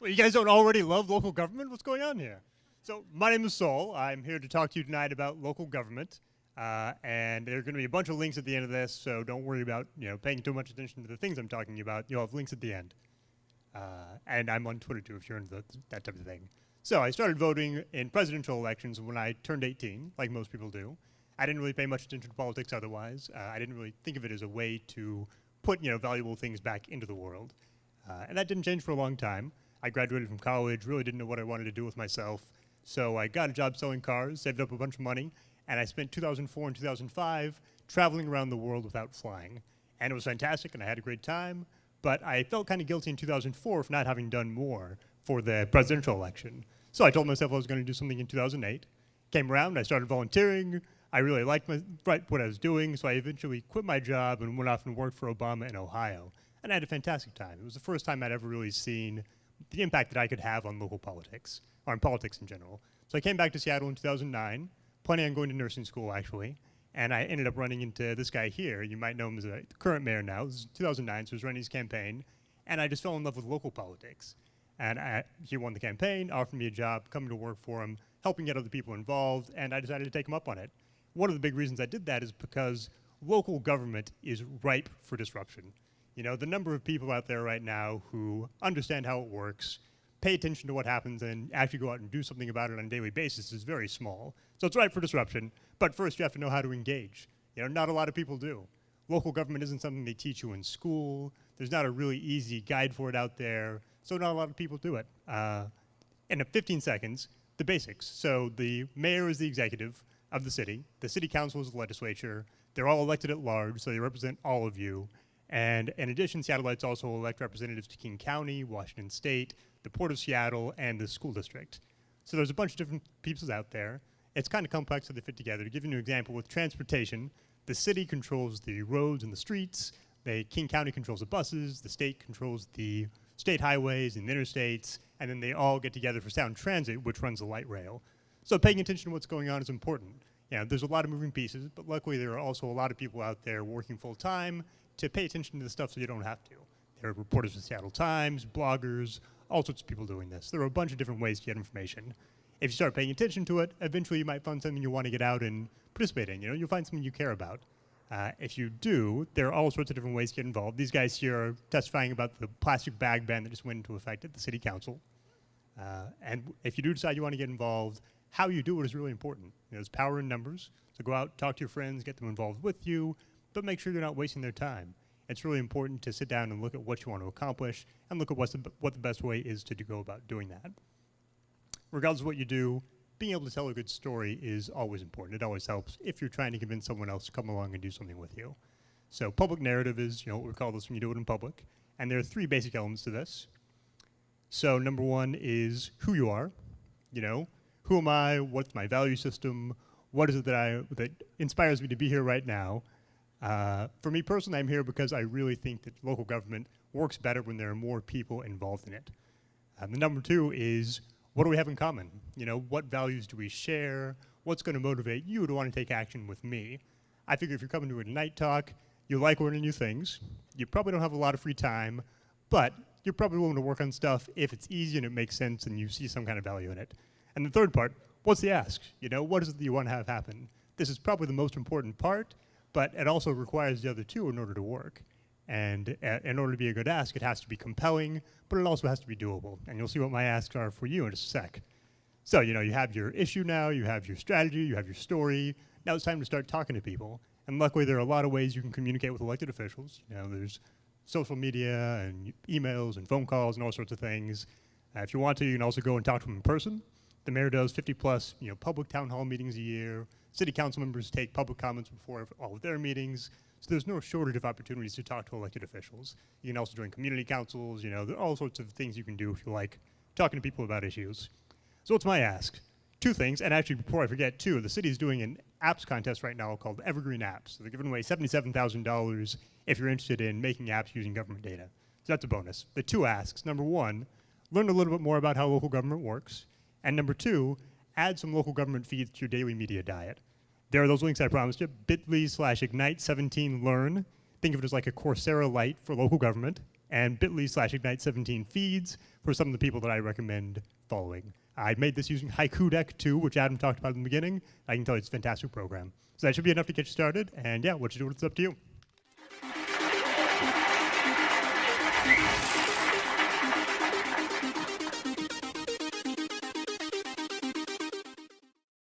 Well, you guys don't already love local government? What's going on here? So my name is Saul. I'm here to talk to you tonight about local government. And there are going to be a bunch of links at the end of this, so don't worry about paying too much attention to the things I'm talking about. You'll have links at the end. And I'm on Twitter too if you're into that type of thing. So I started voting in presidential elections when I turned 18, like most people do. I didn't really pay much attention to politics otherwise. I didn't really think of it as a way to put valuable things back into the world. And that didn't change for a long time. I graduated from college, really didn't know what I wanted to do with myself. So I got a job selling cars, saved up a bunch of money, and I spent 2004 and 2005 traveling around the world without flying. And it was fantastic, and I had a great time. But I felt kind of guilty in 2004 for not having done more for the presidential election. So I told myself I was going to do something in 2008. Came around, I started volunteering. I really liked what I was doing, so I eventually quit my job and went off and worked for Obama in Ohio. And I had a fantastic time. It was the first time I'd ever really seen the impact that I could have on local politics, or on politics in general. So I came back to Seattle in 2009, planning on going to nursing school, actually. And I ended up running into this guy here. You might know him as the current mayor now. This is 2009, so he was running his campaign. And I just fell in love with local politics. And he won the campaign, offered me a job, coming to work for him, helping get other people involved, and I decided to take him up on it. One of the big reasons I did that is because local government is ripe for disruption. The number of people out there right now who understand how it works, pay attention to what happens, and actually go out and do something about it on a daily basis is very small. So it's ripe for disruption, but first you have to know how to engage. Not a lot of people do. Local government isn't something they teach you in school. There's not a really easy guide for it out there, so not a lot of people do it. In 15 seconds, the basics. So the mayor is the executive of the city council is the legislature, they're all elected at large, so they represent all of you. And in addition, Seattleites also elect representatives to King County, Washington State, the Port of Seattle, and the school district. So there's a bunch of different pieces out there. It's kind of complex how they fit together. To give you an example, with transportation, the city controls the roads and the streets, King County controls the buses, the state controls the state highways and the interstates, and then they all get together for Sound Transit, which runs the light rail. So paying attention to what's going on is important. There's a lot of moving pieces, but luckily there are also a lot of people out there working full time to pay attention to the stuff so you don't have to. There are reporters with Seattle Times, bloggers, all sorts of people doing this. There are a bunch of different ways to get information. If you start paying attention to it, eventually you might find something you want to get out and participate in. You'll find something you care about. If you do, there are all sorts of different ways to get involved. These guys here are testifying about the plastic bag ban that just went into effect at the city council. And if you do decide you want to get involved, how you do it is really important. There's power in numbers, so go out, talk to your friends, get them involved with you, but make sure you're not wasting their time. It's really important to sit down and look at what you want to accomplish and look at what the best way is to go about doing that. Regardless of what you do, being able to tell a good story is always important. It always helps if you're trying to convince someone else to come along and do something with you. So public narrative is what we call this when you do it in public. And there are three basic elements to this. So number one is who you are. Who am I? What's my value system? What is it that inspires me to be here right now? For me personally, I'm here because I really think that local government works better when there are more people involved in it. The number two is, what do we have in common? What values do we share? What's going to motivate you to want to take action with me? I figure if you're coming to a night talk, you like learning new things. You probably don't have a lot of free time, but you're probably willing to work on stuff if it's easy and it makes sense and you see some kind of value in it. And the third part, what's the ask? What is it that you want to have happen? This is probably the most important part, but it also requires the other two in order to work. And in order to be a good ask, it has to be compelling, but it also has to be doable. And you'll see what my asks are for you in just a sec. So, you have your issue now, you have your strategy, you have your story. Now it's time to start talking to people. And luckily, there are a lot of ways you can communicate with elected officials. There's social media and emails and phone calls and all sorts of things. If you want to, you can also go and talk to them in person. The mayor does 50+ public town hall meetings a year. City council members take public comments before all of their meetings. So there's no shortage of opportunities to talk to elected officials. You can also join community councils. There are all sorts of things you can do if you like talking to people about issues. So what's my ask? Two things, and actually before I forget, too, the city's doing an apps contest right now called Evergreen Apps. So they're giving away $77,000 if you're interested in making apps using government data. So that's a bonus. The two asks, number one, learn a little bit more about how local government works. And number two, add some local government feeds to your daily media diet. There are those links I promised you, bit.ly/ignite17learn. Think of it as like a Coursera Lite for local government. and bit.ly/ignite17 feeds for some of the people that I recommend following. I made this using Haiku Deck too, which Adam talked about in the beginning. I can tell you it's a fantastic program. So that should be enough to get you started. And yeah, what you do, it's up to you.